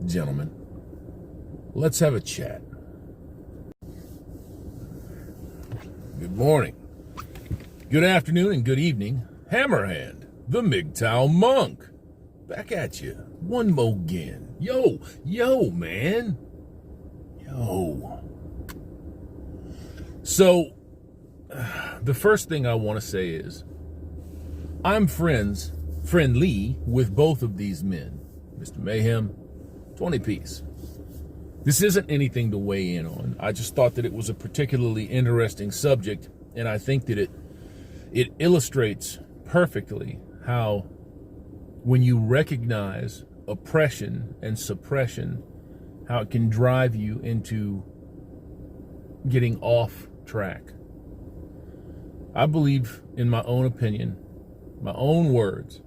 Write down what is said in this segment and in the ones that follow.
gentlemen, let's have a chat. Good morning, good afternoon, and good evening. Hammerhand, the MGTOW Monk, back at you one more again. Yo, man. Yo. So, the first thing I want to say is, I'm friendly with both of these men, Mr. Mayhem, 20piece. This isn't anything to weigh in on. I just thought that it was a particularly interesting subject, and I think that it illustrates perfectly how when you recognize oppression and suppression, how it can drive you into getting off track. I believe, in my own opinion, my own words,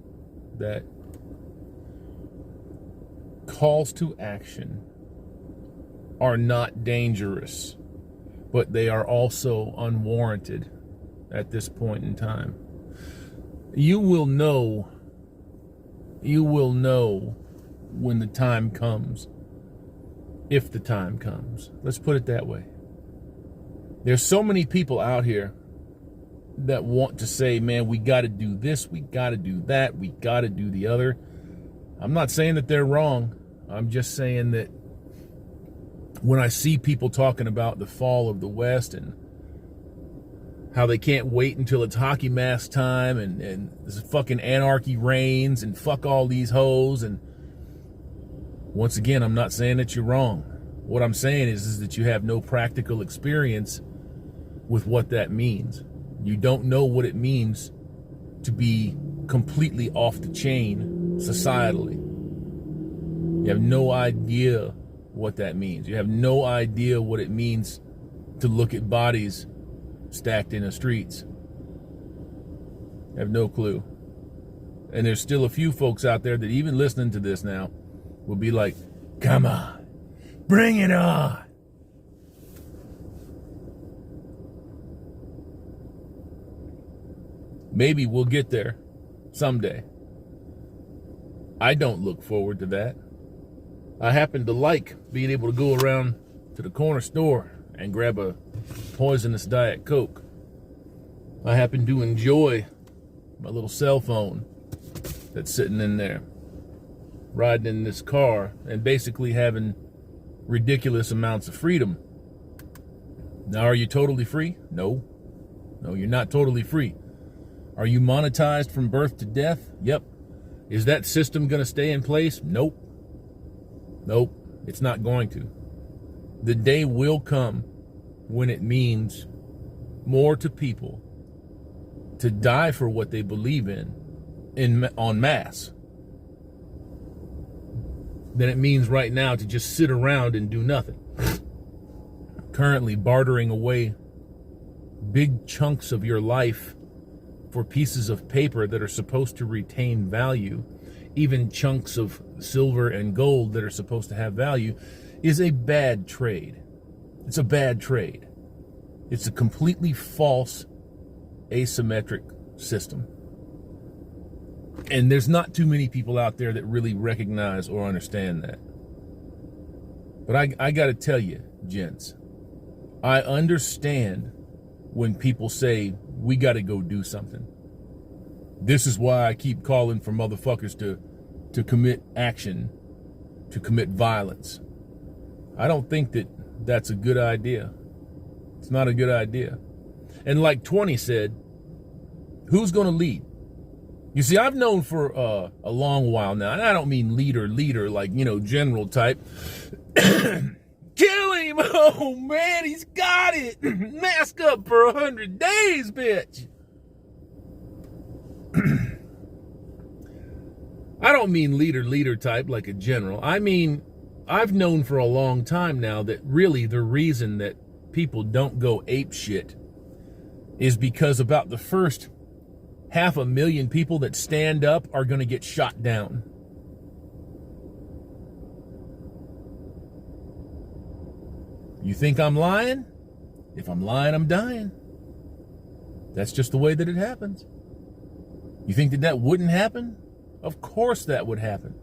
that calls to action are not dangerous, but they are also unwarranted at this point in time. You will know when the time comes, if the time comes. Let's put it that way. There's so many people out here that want to say, man, we got to do this, we got to do that, we got to do the other. I'm not saying that they're wrong. I'm just saying that when I see people talking about the fall of the West and how they can't wait until it's hockey mask time and this fucking anarchy reigns and fuck all these hoes, and once again, I'm not saying that you're wrong. What I'm saying is that you have no practical experience with what that means. You don't know what it means to be completely off the chain societally. You have no idea what that means. You have no idea what it means to look at bodies stacked in the streets. You have no clue. And there's still a few folks out there that even listening to this now will be like, come on, bring it on. Maybe we'll get there someday. I don't look forward to that. I happen to like being able to go around to the corner store and grab a poisonous Diet Coke. I happen to enjoy my little cell phone that's sitting in there, riding in this car and basically having ridiculous amounts of freedom. Now, are you totally free? No, you're not totally free. Are you monetized from birth to death? Yep. Is that system going to stay in place? Nope, it's not going to. The day will come when it means more to people to die for what they believe in en masse than it means right now to just sit around and do nothing. Currently bartering away big chunks of your life for pieces of paper that are supposed to retain value, even chunks of silver and gold that are supposed to have value, is a bad trade. It's a bad trade. It's a completely false, asymmetric system. And there's not too many people out there that really recognize or understand that. But I got to tell you, gents, I understand when people say, we got to go do something. This is why I keep calling for motherfuckers to commit action, to commit violence. I don't think that that's a good idea. It's not a good idea. And like 20 said, who's going to lead? You see, I've known for a long while now, and I don't mean leader like, general type. Kill him! Oh, man, he's got it! Mask up for 100 days, bitch! I don't mean leader type like a general. I mean, I've known for a long time now that really the reason that people don't go ape shit is because about the first 500,000 people that stand up are going to get shot down. You think I'm lying? If I'm lying, I'm dying. That's just the way that it happens. You think that wouldn't happen? Of course that would happen.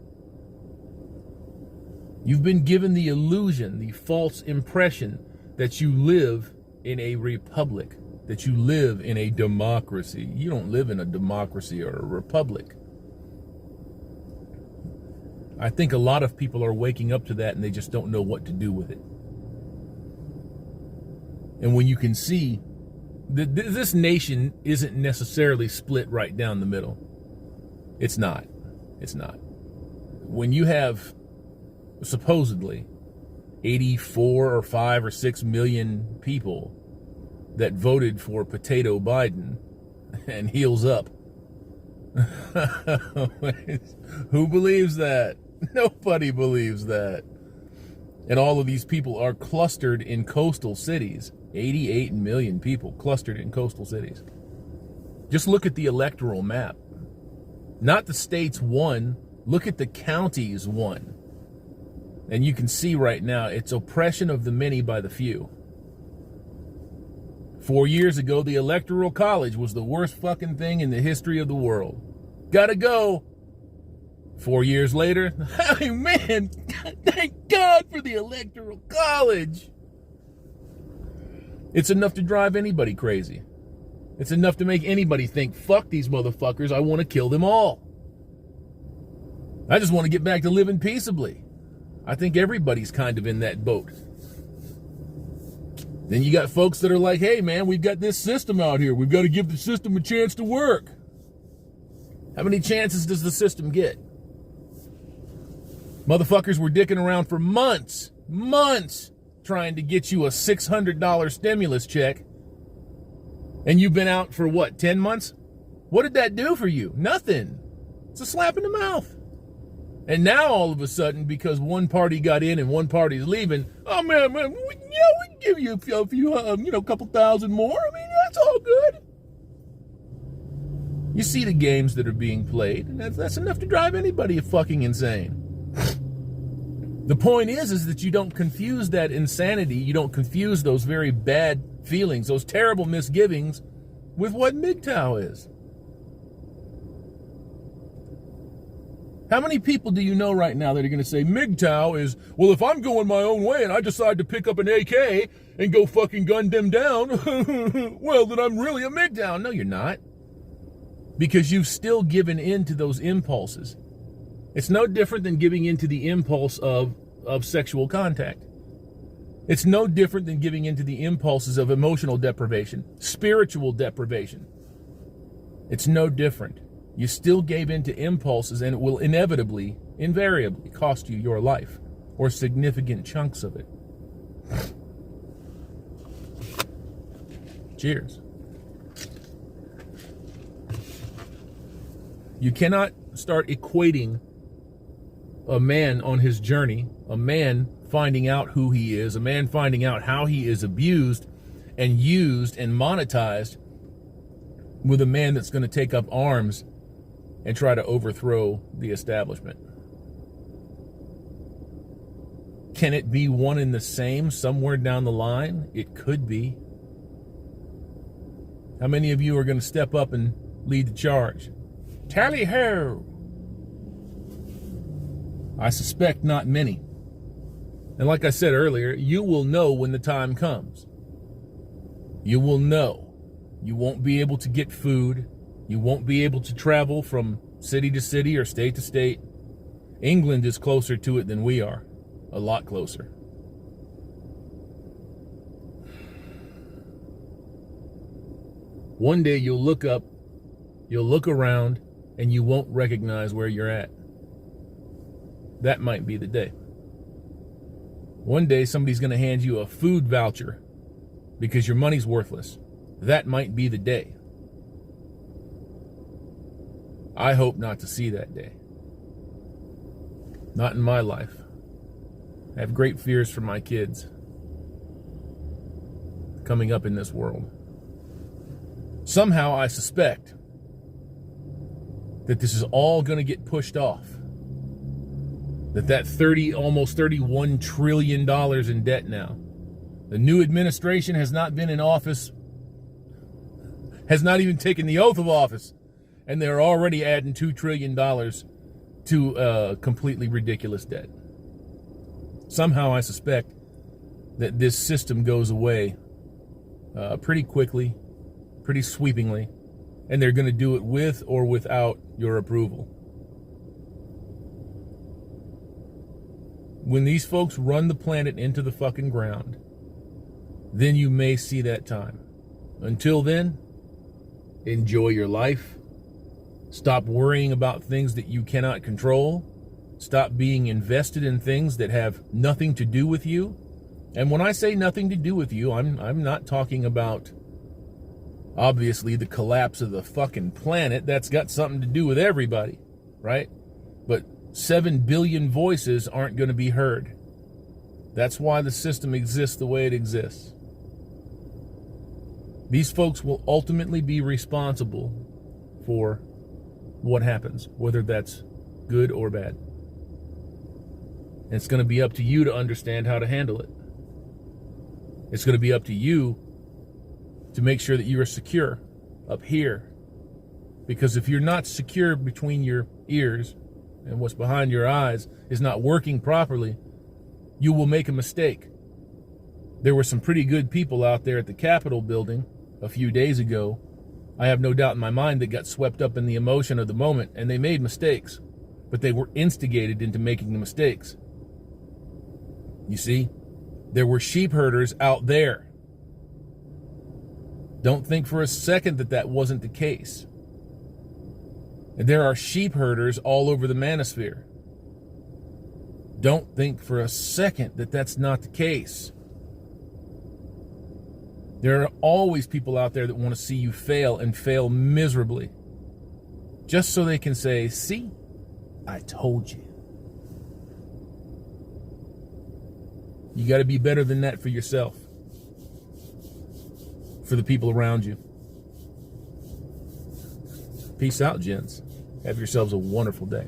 You've been given the illusion, the false impression that you live in a republic, that you live in a democracy. You don't live in a democracy or a republic. I think a lot of people are waking up to that and they just don't know what to do with it. And when you can see that this nation isn't necessarily split right down the middle. It's not. It's not. When you have supposedly 84 or 5 or 6 million people that voted for Potato Biden and heels up. Who believes that? Nobody believes that. And all of these people are clustered in coastal cities. 88 million people clustered in coastal cities. Just look at the electoral map. Not the states won. Look at the counties won. And you can see right now, it's oppression of the many by the few. 4 years ago, the Electoral College was the worst fucking thing in the history of the world. Gotta go. 4 years later, hey man, thank God for the Electoral College. It's enough to drive anybody crazy. It's enough to make anybody think, fuck these motherfuckers, I want to kill them all. I just want to get back to living peaceably. I think everybody's kind of in that boat. Then you got folks that are like, hey man, we've got this system out here. We've got to give the system a chance to work. How many chances does the system get? Motherfuckers were dicking around for months, trying to get you a $600 stimulus check. And you've been out for what, 10 months? What did that do for you? Nothing. It's a slap in the mouth. And now all of a sudden, because one party got in and one party's leaving, oh man, we can give you a few, couple thousand more. I mean, that's all good. You see the games that are being played, and that's enough to drive anybody fucking insane. The point is that you don't confuse that insanity, you don't confuse those very bad feelings, those terrible misgivings, with what MGTOW is. How many people do you know right now that are going to say MGTOW is, well, if I'm going my own way and I decide to pick up an AK and go fucking gun them down, well, then I'm really a MGTOW. No, you're not. Because you've still given in to those impulses. It's no different than giving in to the impulse of sexual contact. It's no different than giving in to the impulses of emotional deprivation, spiritual deprivation. It's no different. You still gave in to impulses, and it will inevitably, invariably cost you your life or significant chunks of it. Cheers. You cannot start equating a man on his journey, a man finding out who he is, a man finding out how he is abused and used and monetized, with a man that's going to take up arms and try to overthrow the establishment. Can it be one and the same somewhere down the line? It could be. How many of you are going to step up and lead the charge? Tally ho! I suspect not many. And like I said earlier, you will know when the time comes. You will know. You won't be able to get food. You won't be able to travel from city to city or state to state. England is closer to it than we are. A lot closer. One day you'll look up, you'll look around, and you won't recognize where you're at. That might be the day. One day somebody's going to hand you a food voucher because your money's worthless. That might be the day. I hope not to see that day. Not in my life. I have great fears for my kids coming up in this world. Somehow I suspect that this is all going to get pushed off. That almost $31 trillion in debt now. The new administration has not been in office, has not even taken the oath of office, and they're already adding $2 trillion to completely ridiculous debt. Somehow I suspect that this system goes away pretty quickly, pretty sweepingly, and they're going to do it with or without your approval. When these folks run the planet into the fucking ground, then you may see that time. Until then, enjoy your life. Stop worrying about things that you cannot control. Stop being invested in things that have nothing to do with you. And when I say nothing to do with you, I'm not talking about, obviously, the collapse of the fucking planet. That's got something to do with everybody, right? But 7 billion voices aren't going to be heard. That's why the system exists the way it exists. These folks will ultimately be responsible for what happens, whether that's good or bad. And it's going to be up to you to understand how to handle it. It's going to be up to you to make sure that you are secure up here. Because if you're not secure between your ears and what's behind your eyes is not working properly, you will make a mistake. There were some pretty good people out there at the Capitol building a few days ago. I have no doubt in my mind that got swept up in the emotion of the moment, and they made mistakes, but they were instigated into making the mistakes. You see, there were sheep herders out there. Don't think for a second that that wasn't the case. And there are sheep herders all over the manosphere. Don't think for a second that that's not the case. There are always people out there that want to see you fail and fail miserably, just so they can say, see, I told you. You got to be better than that for yourself, for the people around you. Peace out, gents. Have yourselves a wonderful day.